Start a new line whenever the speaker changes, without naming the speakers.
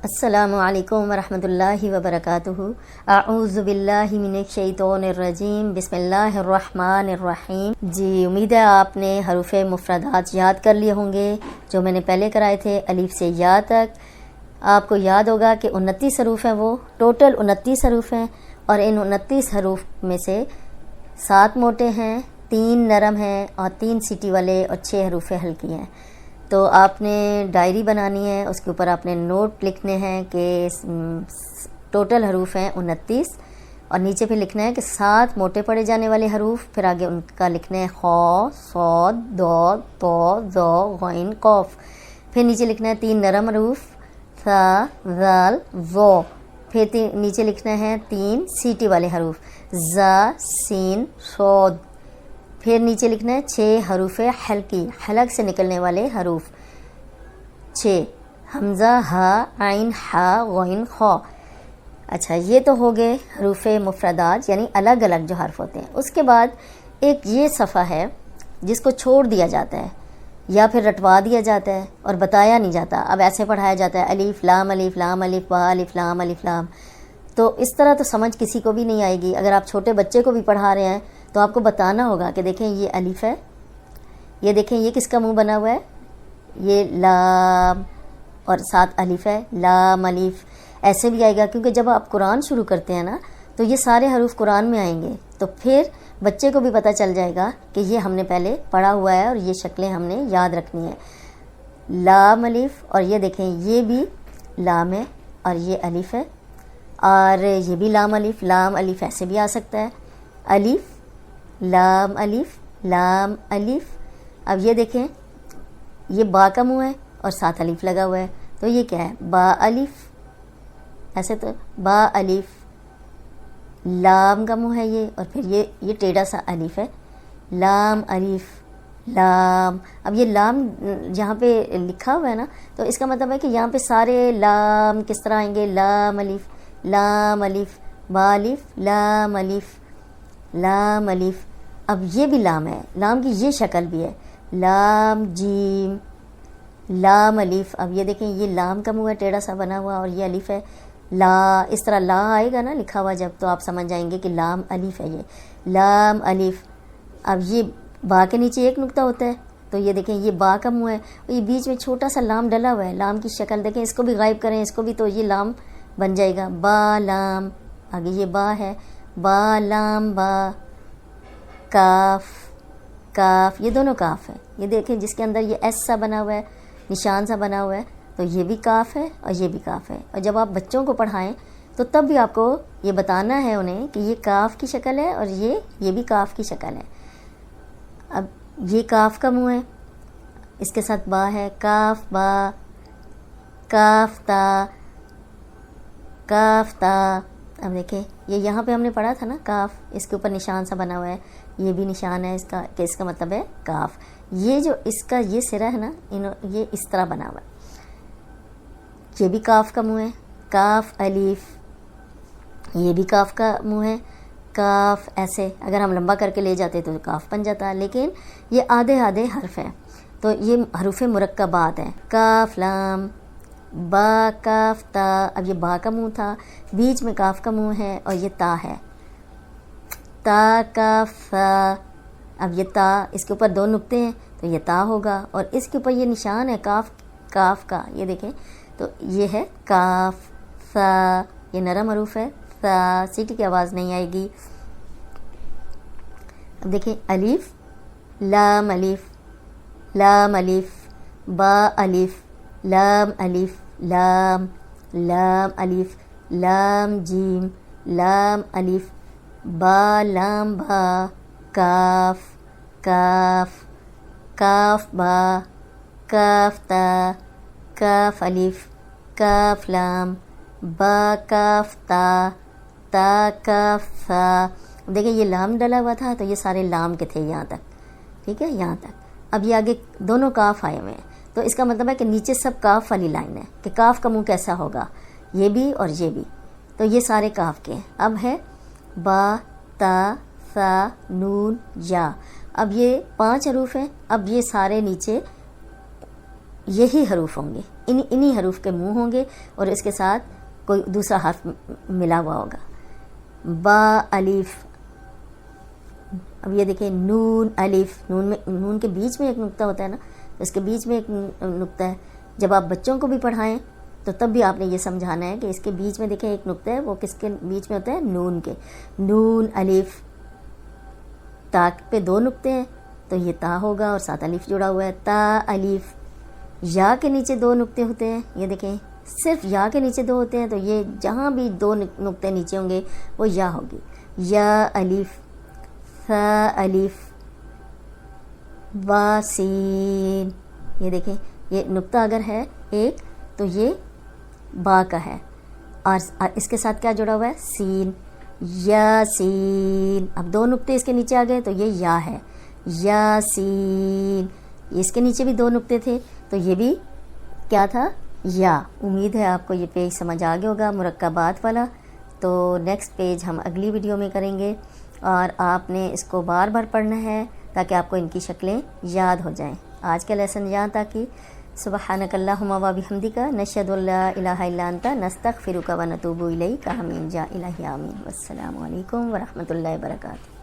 السلام علیکم ورحمۃ اللہ وبرکاتہ۔ اعوذ باللہ من الشیطان الرجیم، بسم اللہ الرحمن الرحیم۔ جی امید ہے آپ نے حروف مفردات یاد کر لیے ہوں گے جو میں نے پہلے کرائے تھے الف سے یا تک۔ آپ کو یاد ہوگا کہ 29 حروف ہیں، وہ ٹوٹل 29 حروف ہیں، اور ان 29 حروف میں سے 7 موٹے ہیں، 3 نرم ہیں اور 3 سیٹی والے اور 6 حروف ہلکی ہیں۔ تو آپ نے ڈائری بنانی ہے، اس کے اوپر آپ نے نوٹ لکھنے ہیں کہ ٹوٹل حروف ہیں 29، اور نیچے پھر لکھنا ہے کہ 7 موٹے پڑے جانے والے حروف، پھر آگے ان کا لکھنا ہے خ، صاد، ضاد، طا، ظا، غین، قاف۔ پھر نیچے لکھنا ہے 3 نرم حروف ثا، ذال، ظا۔ پھر نیچے لکھنا ہے 3 سیٹی والے حروف ذا، سین، صاد۔ پھر نیچے لکھنا ہے 6 حروف حلقی، حلق سے نکلنے والے حروف 6، حمزہ، ہا، عین، ہا، غین، خا۔ اچھا، یہ تو ہو گئے حروف مفردات، یعنی الگ الگ جو حرف ہوتے ہیں۔ اس کے بعد ایک یہ صفحہ ہے جس کو چھوڑ دیا جاتا ہے یا پھر رٹوا دیا جاتا ہے اور بتایا نہیں جاتا، اب ایسے پڑھایا جاتا ہے الف لام الف لام الف با الف لام۔ تو اس طرح تو سمجھ کسی کو بھی نہیں آئے گی۔ اگر آپ چھوٹے بچے کو بھی پڑھا رہے ہیں تو آپ کو بتانا ہوگا کہ دیکھیں یہ الف ہے، یہ دیکھیں یہ کس کا منہ بنا ہوا ہے، یہ لام، اور ساتھ الف ہے، لام الف۔ ایسے بھی آئے گا کیونکہ جب آپ قرآن شروع کرتے ہیں نا تو یہ سارے حروف قرآن میں آئیں گے، تو پھر بچے کو بھی پتہ چل جائے گا کہ یہ ہم نے پہلے پڑھا ہوا ہے اور یہ شکلیں ہم نے یاد رکھنی ہیں۔ لام الف، اور یہ دیکھیں یہ بھی لام ہے اور یہ الف ہے، اور یہ بھی لام الف ایسے بھی آ سکتا ہے، الف لام الف۔ اب یہ دیکھیں یہ با کا منہ ہے اور ساتھ الف لگا ہوا ہے، تو یہ کیا ہے، با الف، ایسے تو با الف۔ لام کا منہ ہے یہ، اور پھر یہ ٹیڑھا سا الف ہے، لام الف لام۔ اب یہ لام جہاں پہ لکھا ہوا ہے نا، تو اس کا مطلب ہے کہ یہاں پہ سارے لام کس طرح آئیں گے، لام الف با الف لام الف۔ اب یہ بھی لام ہے، لام کی یہ شکل بھی ہے، لام جیم لام الف۔ اب یہ دیکھیں یہ لام کا منہ ہے ٹیڑھا سا بنا ہوا، اور یہ الف ہے، لا، اس طرح لا آئے گا نا لکھا ہوا جب، تو آپ سمجھ جائیں گے کہ لام الف ہے، یہ لام الف۔ اب یہ با کے نیچے ایک نقطہ ہوتا ہے، تو یہ دیکھیں یہ با کا منہ ہے، اور یہ بیچ میں چھوٹا سا لام ڈلا ہوا ہے، لام کی شکل دیکھیں، اس کو بھی غائب کریں، اس کو بھی، تو یہ لام بن جائے گا، با لام۔ آگے یہ با ہے، با لام با۔ کاف، یہ دونوں کاف ہے، یہ دیکھیں جس کے اندر یہ ایس سا بنا ہوا ہے، نشان سا بنا ہوا ہے، تو یہ بھی کاف ہے اور یہ بھی کاف ہے۔ اور جب آپ بچوں کو پڑھائیں تو تب بھی آپ کو یہ بتانا ہے انہیں کہ یہ کاف کی شکل ہے اور یہ بھی کاف کی شکل ہے۔ اب یہ کاف کا منہ ہے، اس کے ساتھ با ہے، کاف با، کاف تا۔ اب دیکھیں یہ یہاں پہ ہم نے پڑھا تھا نا کاف، اس کے اوپر نشان سا بنا ہوا ہے، یہ بھی نشان ہے اس کا کہ اس کا مطلب ہے کاف۔ یہ جو اس کا یہ سرا ہے نا، یہ اس طرح بنا ہوا ہے، یہ بھی کاف کا منہ ہے، کاف الف، یہ بھی کاف کا منہ ہے، کاف۔ ایسے اگر ہم لمبا کر کے لے جاتے تو کاف بن جاتا، لیکن یہ آدھے حرف ہیں، تو یہ حروف مرکبات ہیں، کاف لام با کاف تا۔ اب یہ با کا منہ تھا، بیچ میں کاف کا منہ ہے، اور یہ تا ہے، تا کاف تا۔ اب یہ تا، اس کے اوپر 2 نقطے ہیں تو یہ تا ہوگا، اور اس کے اوپر یہ نشان ہے کاف کا، یہ دیکھیں، تو یہ ہے کاف سا۔ یہ نرم حروف ہے، سا، سیٹی کی آواز نہیں آئے گی۔ اب دیکھیں الف لام الف با الف لام لام الف لام جیم لام الف با لام با، کاف با، کاف تا، کاف الف، کاف لام، با کاف تا، تا کاف سا۔ دیکھیں یہ لام ڈلا ہوا تھا تو یہ سارے لام کے تھے یہاں تک، ٹھیک ہے، یہاں تک۔ اب یہ آگے دونوں کاف آئے ہوئے ہیں، تو اس کا مطلب ہے کہ نیچے سب کاف والی لائن ہے کہ کاف کا منہ کیسا ہوگا، یہ بھی اور یہ بھی، تو یہ سارے کاف کے ہیں۔ اب ہے با تا سا نون یا، اب یہ 5 حروف ہیں، اب یہ سارے نیچے یہی حروف ہوں گے، انہی حروف کے منہ ہوں گے اور اس کے ساتھ کوئی دوسرا حرف ملا ہوا ہوگا. با الف. اب یہ دیکھیں نون الف. نون کے بیچ میں ایک نقطہ ہوتا ہے نا، اس کے بیچ میں ایک نقطہ ہے. جب آپ بچوں کو بھی پڑھائیں تو تب بھی آپ نے یہ سمجھانا ہے کہ اس کے بیچ میں دیکھیں ایک نقطہ ہے، وہ کس کے بیچ میں ہوتا ہے؟ نون کے. نون الف. تا پہ 2 نقطے ہیں تو یہ تا ہوگا اور ساتھ الف جڑا ہوا ہے. تا الف. یا کے نیچے 2 نقطے ہوتے ہیں، یہ دیکھیں صرف یا کے نیچے 2 ہوتے ہیں تو یہ جہاں بھی 2 نقطے نیچے ہوں گے وہ یا ہوگی. یا الف. ثا الف. با سین. یہ دیکھیں یہ نقطہ اگر ہے ایک تو یہ با کا ہے اور اس کے ساتھ کیا جڑا ہوا ہے؟ سین. یا سین. اب 2 نقطے اس کے نیچے آ گئے تو یہ یا ہے. یا سین. اس کے نیچے بھی 2 نقطے تھے تو یہ بھی کیا تھا؟ یا. امید ہے آپ کو یہ پیج سمجھ آ گیا ہوگا مرکبات والا. تو نیکسٹ پیج ہم اگلی ویڈیو میں کریں گے اور آپ نے اس کو بار بار پڑھنا ہے تاکہ آپ کو ان کی شکلیں یاد ہو جائیں. آج کا لیسن یہاں تک کہ سبحانک اللہم و بحمدک نشہد ان لا الہ الا انت نستغفرک و نتوب الیک. آمین جا الہی آمین. والسلام علیکم ورحمۃ اللہ وبرکاتہ.